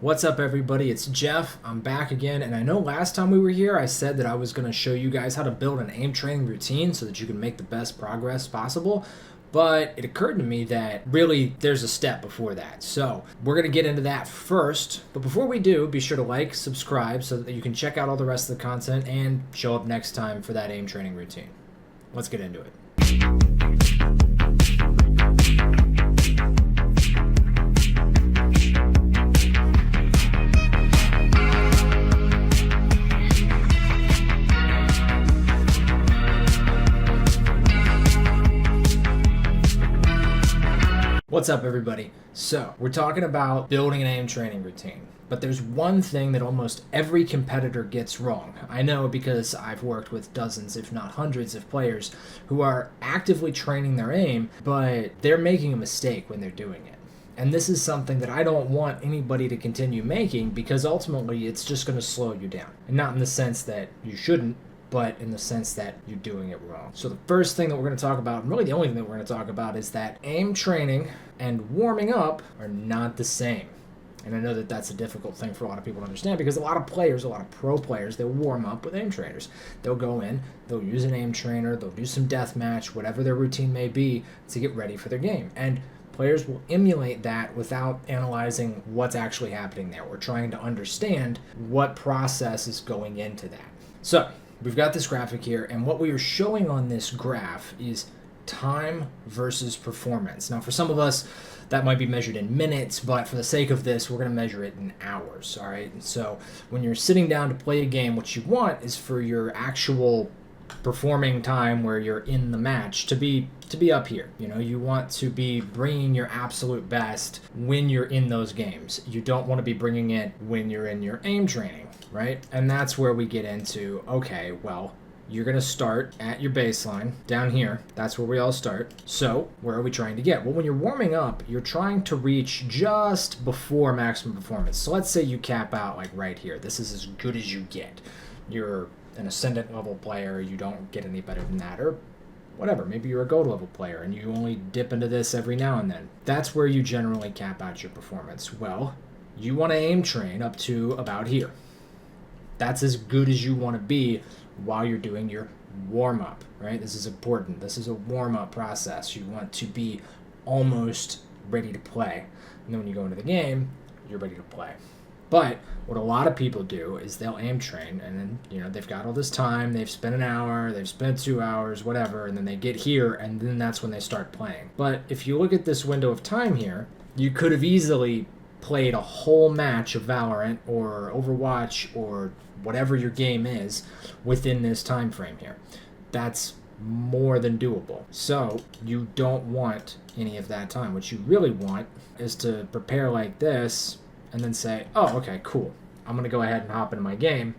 What's up, everybody? It's Jeff. I'm back again, and I know last time we were here I said that I was going to show you guys how to build an aim training routine so that you can make the best progress possible, but it occurred to me that really there's a step before that. So we're going to get into that first, but before we do, be sure to like, subscribe so that you can check out all the rest of the content and show up next time for that aim training routine. Let's get into it. What's up, everybody? So we're talking about building an aim training routine, but there's one thing that almost every competitor gets wrong. I know because I've worked with dozens, if not hundreds of players who are actively training their aim, but they're making a mistake when they're doing it. And this is something that I don't want anybody to continue making because ultimately it's just going to slow you down. And not in the sense that you shouldn't, but in the sense that you're doing it wrong. So the first thing that we're going to talk about, and really the only thing that we're going to talk about, is that aim training and warming up are not the same. And I know that that's a difficult thing for a lot of people to understand because a lot of players, a lot of pro players, they'll warm up with aim trainers. They'll go in, they'll use an aim trainer, they'll do some deathmatch, whatever their routine may be, to get ready for their game. And players will emulate that without analyzing what's actually happening there or trying to understand what process is going into that. So we've got this graphic here, and what we are showing on this graph is time versus performance. Now, for some of us, that might be measured in minutes, but for the sake of this, we're going to measure it in hours, all right? And so when you're sitting down to play a game, what you want is for your actual performing time where you're in the match to be up here. You know, you want to be bringing your absolute best when you're in those games. You don't want to be bringing it when you're in your aim training, right? And that's where we get into, okay, well, you're going to start at your baseline down here. That's where we all start. So where are we trying to get? Well, when you're warming up, you're trying to reach just before maximum performance. So let's say you cap out like right here. This is as good as you get. You're an ascendant level player. You don't get any better than that, or whatever. Maybe you're a gold level player and you only dip into this every now and then. That's where you generally cap out your performance. Well, you want to aim train up to about here. That's as good as you want to be while you're doing your warm-up, right? This is important. This is a warm-up process. You want to be almost ready to play. And then when you go into the game, you're ready to play. But what a lot of people do is they'll aim train, and then, you know, they've got all this time, they've spent an hour, they've spent 2 hours, whatever, and then they get here, and then that's when they start playing. But if you look at this window of time here, you could have easily played a whole match of Valorant or Overwatch or whatever your game is within this time frame here. That's more than doable. So you don't want any of that time. What you really want is to prepare like this and then say, oh, okay, cool. I'm going to go ahead and hop into my game.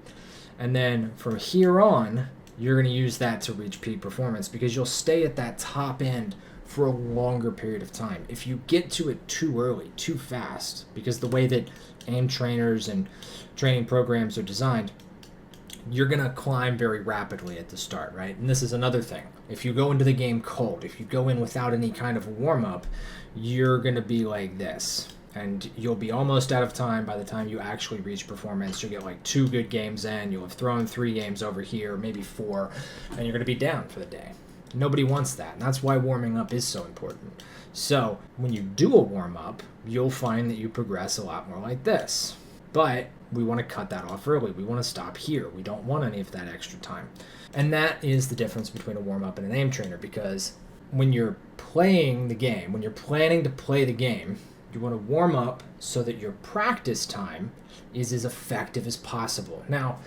And then from here on, you're going to use that to reach peak performance because you'll stay at that top end for a longer period of time. If you get to it too early, too fast, because the way that aim trainers and training programs are designed, you're going to climb very rapidly at the start, right? And this is another thing. If you go into the game cold, if you go in without any kind of warm-up, you're going to be like this. And you'll be almost out of time by the time you actually reach performance. You'll get like 2 good games in, you'll have thrown 3 games over here, maybe 4, and you're going to be down for the day. Nobody wants that, and that's why warming up is so important. So when you do a warm-up, you'll find that you progress a lot more like this. But we want to cut that off early. We want to stop here. We don't want any of that extra time. And that is the difference between a warm-up and an aim trainer, because when you're playing the game, when you're planning to play the game, you want to warm up so that your practice time is as effective as possible. Now,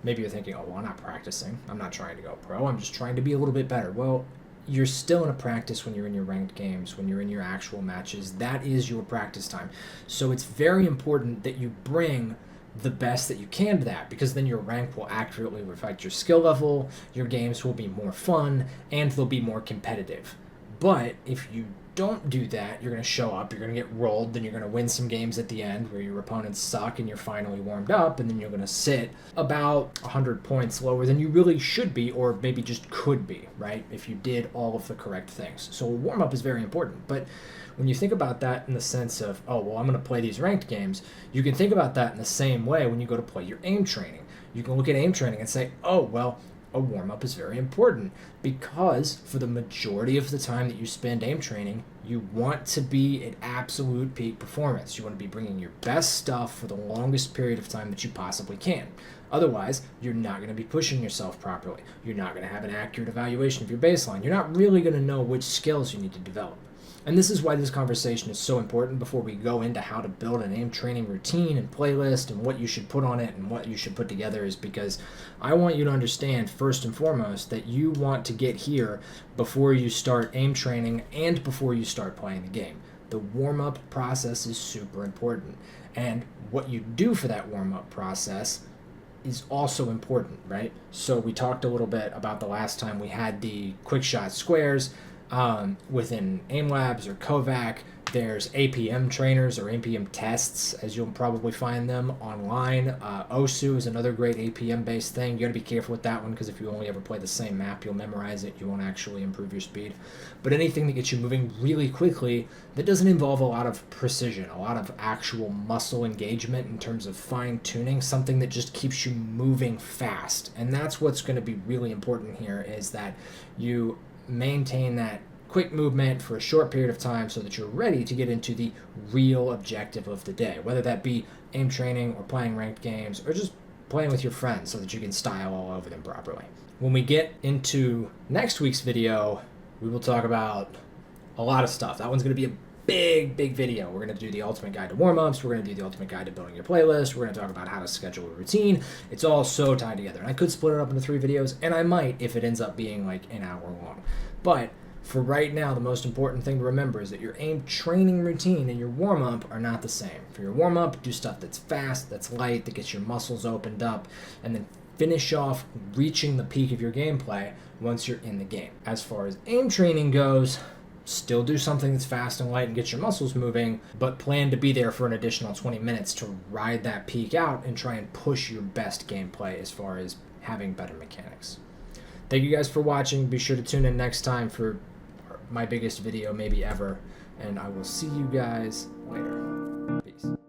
maybe you're thinking, oh, well, I'm not practicing. I'm not trying to go pro. I'm just trying to be a little bit better. Well, you're still in a practice when you're in your ranked games, when you're in your actual matches. That is your practice time. So it's very important that you bring the best that you can to that, because then your rank will accurately reflect your skill level, your games will be more fun, and they'll be more competitive. But if you don't do that, you're going to show up, you're going to get rolled, then you're going to win some games at the end where your opponents suck and you're finally warmed up, and then you're going to sit about 100 points lower than you really should be, or maybe just could be, right? If you did all of the correct things. So a warm-up is very important. But when you think about that in the sense of, oh, well, I'm going to play these ranked games, you can think about that in the same way when you go to play your aim training. You can look at aim training and say, oh, well, a warm-up is very important, because for the majority of the time that you spend aim training, you want to be at absolute peak performance. You want to be bringing your best stuff for the longest period of time that you possibly can. Otherwise, you're not going to be pushing yourself properly. You're not going to have an accurate evaluation of your baseline. You're not really going to know which skills you need to develop. And this is why this conversation is so important before we go into how to build an aim training routine and playlist and what you should put on it and what you should put together, is because I want you to understand first and foremost that you want to get here before you start aim training and before you start playing the game. The warm-up process is super important. And what you do for that warm-up process is also important, right? So we talked a little bit about the last time we had the quick shot squares. Within AIM Labs or Kovac, there's APM trainers or APM tests, as you'll probably find them online. OSU is another great APM-based thing. You got to be careful with that one, because if you only ever play the same map, you'll memorize it. You won't actually improve your speed. But anything that gets you moving really quickly that doesn't involve a lot of precision, a lot of actual muscle engagement in terms of fine-tuning, something that just keeps you moving fast. And that's what's going to be really important here, is that you maintain that quick movement for a short period of time so that you're ready to get into the real objective of the day, whether that be aim training or playing ranked games or just playing with your friends so that you can style all over them properly. When we get into next week's video, we will talk about a lot of stuff. That one's going to be a big video. We're going to do the ultimate guide to warm-ups. We're going to do the ultimate guide to building your playlist. We're going to talk about how to schedule a routine. It's all so tied together. And I could split it up into 3 videos, and I might if it ends up being like an hour long. But for right now, the most important thing to remember is that your aim training routine and your warm-up are not the same. For your warm-up, do stuff that's fast, that's light, that gets your muscles opened up, and then finish off reaching the peak of your gameplay once you're in the game. As far as aim training goes, still do something that's fast and light and get your muscles moving, but plan to be there for an additional 20 minutes to ride that peak out and try and push your best gameplay as far as having better mechanics. Thank you guys for watching. Be sure to tune in next time for my biggest video maybe ever, and I will see you guys later. Peace.